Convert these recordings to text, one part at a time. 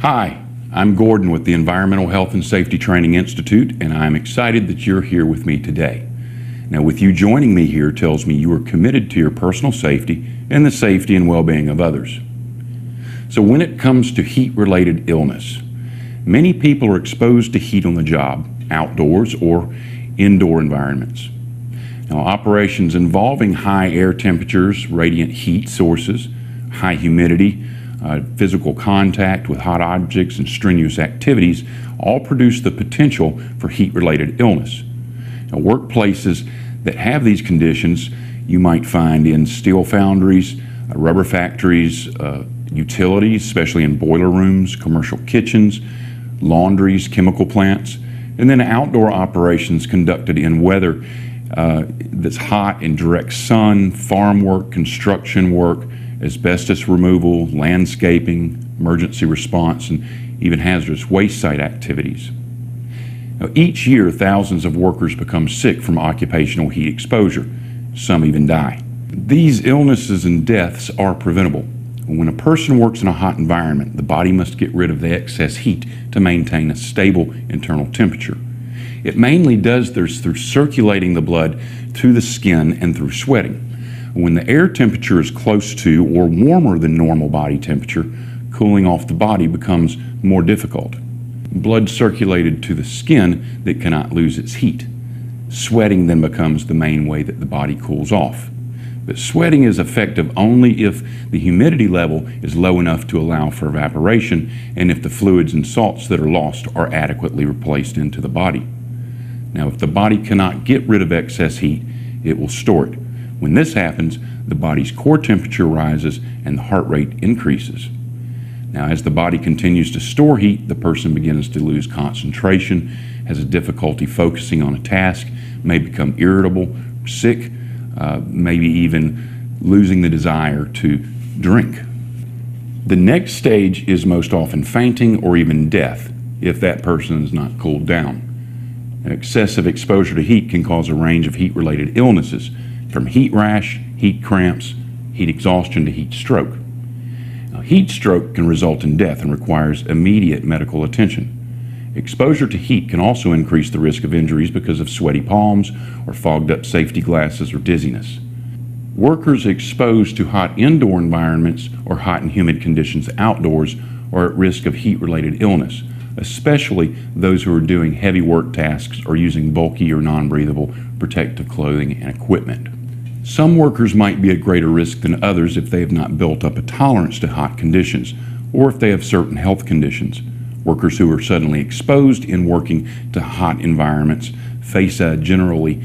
Hi, I'm Gordon with the Environmental Health and Safety Training Institute, and I'm excited that you're here with me today. Now, with you joining me here tells me you are committed to your personal safety and the safety and well-being of others. So when it comes to heat-related illness, many people are exposed to heat on the job, outdoors or indoor environments. Now, operations involving high air temperatures, radiant heat sources, high humidity, physical contact with hot objects, and strenuous activities all produce the potential for heat-related illness. Now, workplaces that have these conditions you might find in steel foundries, rubber factories, utilities, especially in boiler rooms, commercial kitchens, laundries, chemical plants, and then outdoor operations conducted in weather that's hot in direct sun, farm work, construction work, asbestos removal, landscaping, emergency response, and even hazardous waste site activities. Now, each year, thousands of workers become sick from occupational heat exposure. Some even die. These illnesses and deaths are preventable. When a person works in a hot environment, the body must get rid of the excess heat to maintain a stable internal temperature. It mainly does this through circulating the blood to the skin and through sweating. When the air temperature is close to or warmer than normal body temperature, cooling off the body becomes more difficult. Blood circulated to the skin that cannot lose its heat. Sweating then becomes the main way that the body cools off. But sweating is effective only if the humidity level is low enough to allow for evaporation and if the fluids and salts that are lost are adequately replaced into the body. Now, if the body cannot get rid of excess heat, it will store it. When this happens, the body's core temperature rises and the heart rate increases. Now, as the body continues to store heat, the person begins to lose concentration, has a difficulty focusing on a task, may become irritable, sick, maybe even losing the desire to drink. The next stage is most often fainting or even death if that person is not cooled down. Now, excessive exposure to heat can cause a range of heat-related illnesses, from heat rash, heat cramps, heat exhaustion to heat stroke. Now, heat stroke can result in death and requires immediate medical attention. Exposure to heat can also increase the risk of injuries because of sweaty palms or fogged up safety glasses or dizziness. Workers exposed to hot indoor environments or hot and humid conditions outdoors are at risk of heat-related illness, especially those who are doing heavy work tasks or using bulky or non-breathable protective clothing and equipment. Some workers might be at greater risk than others if they have not built up a tolerance to hot conditions or if they have certain health conditions. Workers who are suddenly exposed in working to hot environments face generally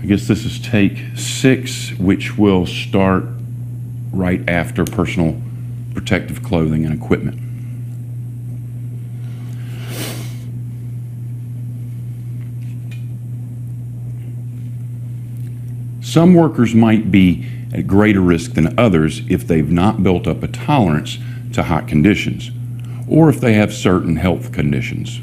I guess this is take 6, which will start right after personal protective clothing and equipment. Some workers might be at greater risk than others if they've not built up a tolerance to hot conditions or if they have certain health conditions.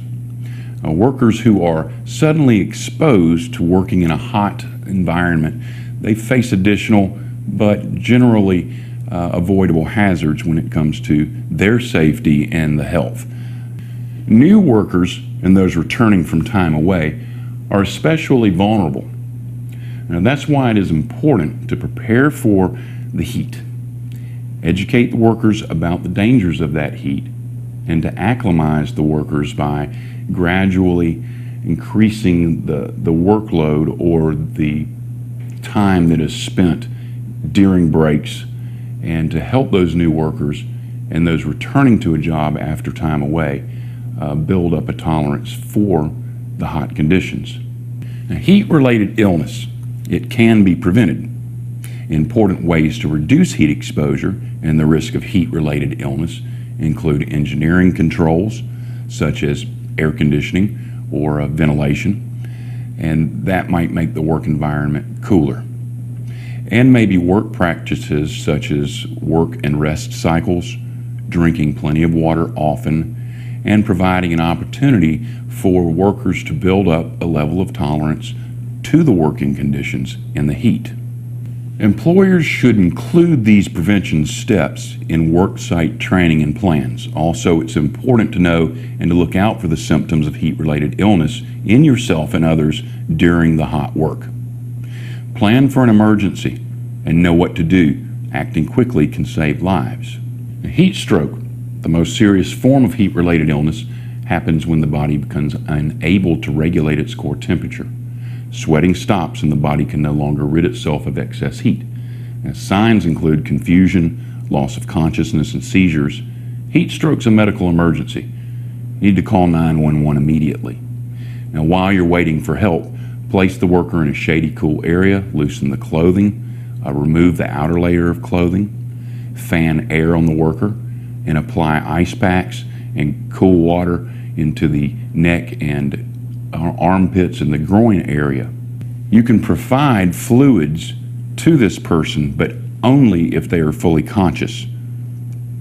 Workers who are suddenly exposed to working in a hot environment, they face additional but generally avoidable hazards when it comes to their safety and the health. New workers and those returning from time away are especially vulnerable. Now, that's why it is important to prepare for the heat, educate the workers about the dangers of that heat, and to acclimatize the workers by gradually increasing the workload or the time that is spent during breaks, and to help those new workers and those returning to a job after time away build up a tolerance for the hot conditions. Now, heat-related illness, it can be prevented. Important ways to reduce heat exposure and the risk of heat-related illness include engineering controls such as air conditioning or ventilation, and that might make the work environment cooler. and maybe work practices such as work and rest cycles, drinking plenty of water often, and providing an opportunity for workers to build up a level of tolerance to the working conditions in the heat. Employers should include these prevention steps in worksite training and plans. Also, it's important to know and to look out for the symptoms of heat-related illness in yourself and others during the hot work. Plan for an emergency and know what to do. Acting quickly can save lives. Heat stroke, the most serious form of heat-related illness, happens when the body becomes unable to regulate its core temperature. Sweating stops and the body can no longer rid itself of excess heat. Now, signs include confusion, loss of consciousness, and seizures. Heat stroke's a medical emergency. You need to call 911 immediately. Now, while you're waiting for help, place the worker in a shady, cool area, loosen the clothing, remove the outer layer of clothing, fan air on the worker, and apply ice packs and cool water into the neck and armpits and the groin area. You can provide fluids to this person, but only if they are fully conscious,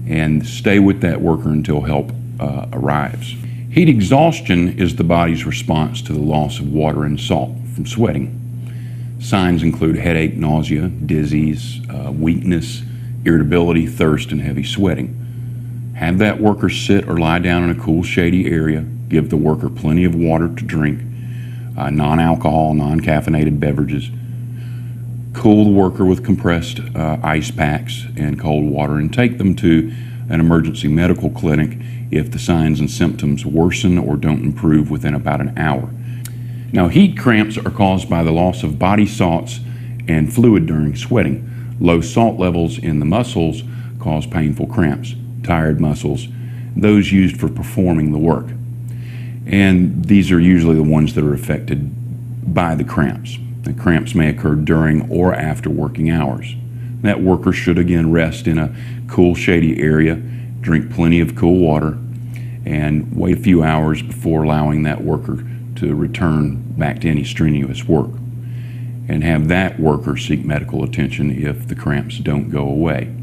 and stay with that worker until help arrives. Heat exhaustion is the body's response to the loss of water and salt from sweating. Signs include headache, nausea, dizziness, weakness, irritability, thirst, and heavy sweating. Have that worker sit or lie down in a cool, shady area. Give the worker plenty of water to drink, non-alcohol, non-caffeinated beverages. Cool the worker with compressed ice packs and cold water, and take them to an emergency medical clinic if the signs and symptoms worsen or don't improve within about an hour. Now, heat cramps are caused by the loss of body salts and fluid during sweating. Low salt levels in the muscles cause painful cramps. Tired muscles, those used for performing the work. And these are usually the ones that are affected by the cramps. The cramps may occur during or after working hours. That worker should again rest in a cool, shady area, drink plenty of cool water, and wait a few hours before allowing that worker to return back to any strenuous work. And have that worker seek medical attention if the cramps don't go away.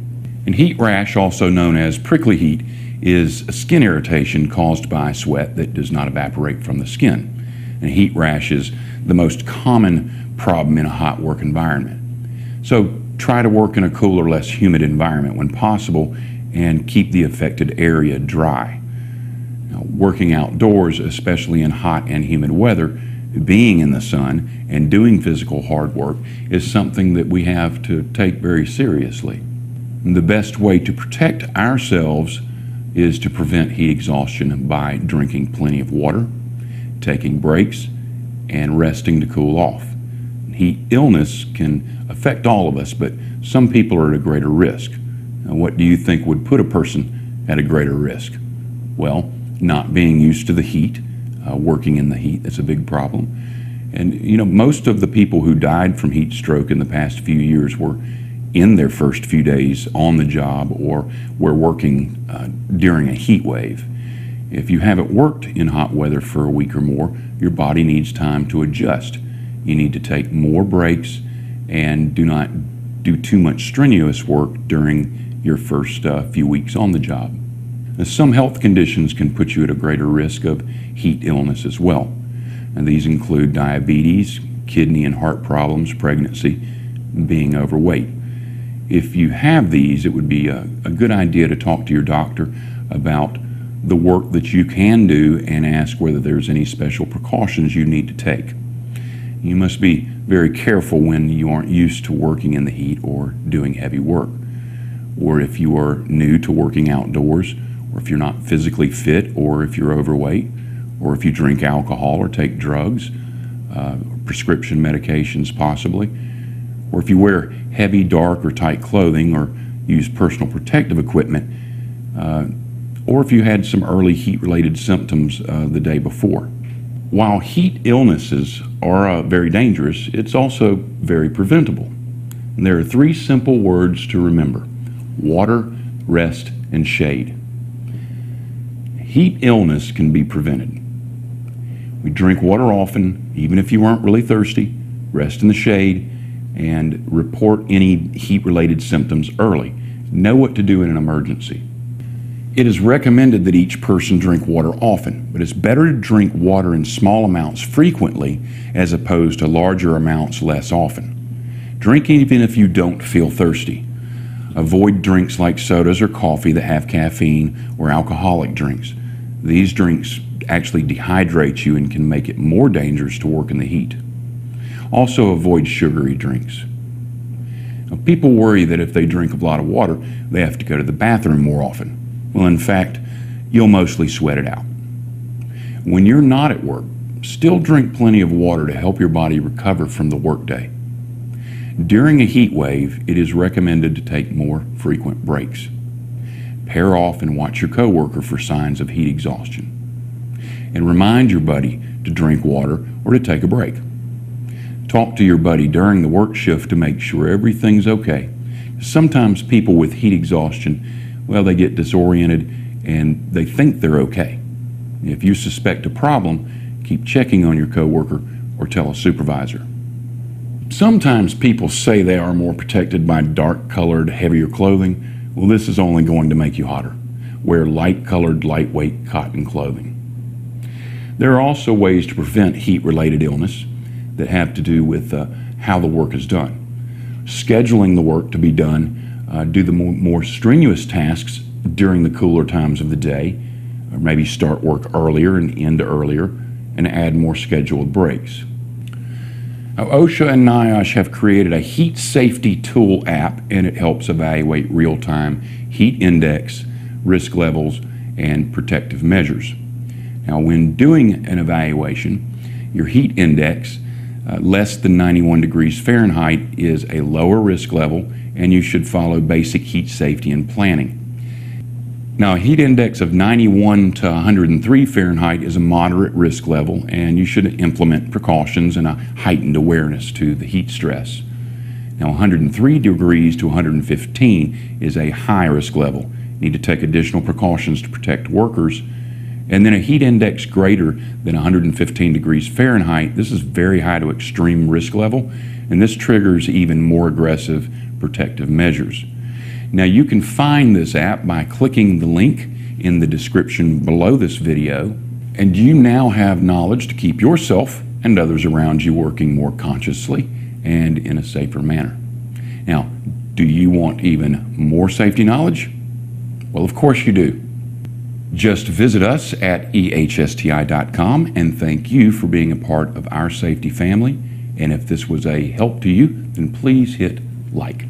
And heat rash, also known as prickly heat, is a skin irritation caused by sweat that does not evaporate from the skin. And heat rash is the most common problem in a hot work environment. So try to work in a cooler, less humid environment when possible, and keep the affected area dry. Now, working outdoors, especially in hot and humid weather, being in the sun and doing physical hard work is something that we have to take very seriously. The best way to protect ourselves is to prevent heat exhaustion by drinking plenty of water, taking breaks, and resting to cool off. Heat illness can affect all of us, but some people are at a greater risk. Now, what do you think would put a person at a greater risk? Well, not being used to the heat, working in the heat, that's a big problem. And most of the people who died from heat stroke in the past few years were in their first few days on the job or were working during a heat wave. If you haven't worked in hot weather for a week or more, your body needs time to adjust. You need to take more breaks and do not do too much strenuous work during your first few weeks on the job. Now, some health conditions can put you at a greater risk of heat illness as well. And these include diabetes, kidney and heart problems, pregnancy, and being overweight. If you have these, it would be a good idea to talk to your doctor about the work that you can do and ask whether there's any special precautions you need to take. You must be very careful when you aren't used to working in the heat or doing heavy work. Or if you are new to working outdoors, or if you're not physically fit, or if you're overweight, or if you drink alcohol or take drugs, prescription medications possibly, or if you wear heavy, dark, or tight clothing, or use personal protective equipment, or if you had some early heat-related symptoms the day before. While heat illnesses are very dangerous, it's also very preventable. And there are 3 simple words to remember: water, rest, and shade. Heat illness can be prevented. We drink water often, even if you aren't really thirsty, rest in the shade, and report any heat-related symptoms early. Know what to do in an emergency. It is recommended that each person drink water often, but it's better to drink water in small amounts frequently as opposed to larger amounts less often. Drink even if you don't feel thirsty. Avoid drinks like sodas or coffee that have caffeine or alcoholic drinks. These drinks actually dehydrate you and can make it more dangerous to work in the heat. Also avoid sugary drinks. Now, people worry that if they drink a lot of water, they have to go to the bathroom more often. Well, in fact, you'll mostly sweat it out. When you're not at work, still drink plenty of water to help your body recover from the workday. During a heat wave, it is recommended to take more frequent breaks. Pair off and watch your coworker for signs of heat exhaustion. And remind your buddy to drink water or to take a break. Talk to your buddy during the work shift to make sure everything's okay. Sometimes people with heat exhaustion, well, they get disoriented and they think they're okay. If you suspect a problem, keep checking on your coworker or tell a supervisor. Sometimes people say they are more protected by dark-colored, heavier clothing. Well, this is only going to make you hotter. Wear light-colored, lightweight cotton clothing. There are also ways to prevent heat-related illness that have to do with how the work is done. Scheduling the work to be done, do the more strenuous tasks during the cooler times of the day, or maybe start work earlier and end earlier, and add more scheduled breaks. Now, OSHA and NIOSH have created a heat safety tool app, and it helps evaluate real-time heat index, risk levels, and protective measures. Now, when doing an evaluation, your heat index less than 91 degrees Fahrenheit is a lower risk level, and you should follow basic heat safety and planning. Now, a heat index of 91 to 103 Fahrenheit is a moderate risk level, and you should implement precautions and a heightened awareness to the heat stress. Now, 103 degrees to 115 is a high risk level. You need to take additional precautions to protect workers. And then a heat index greater than 115 degrees Fahrenheit, this is very high to extreme risk level, and this triggers even more aggressive protective measures. Now, you can find this app by clicking the link in the description below this video, and you now have knowledge to keep yourself and others around you working more consciously and in a safer manner. Now, do you want even more safety knowledge? Well, of course you do. Just visit us at ehsti.com, and thank you for being a part of our safety family. And if this was a help to you, then please hit like.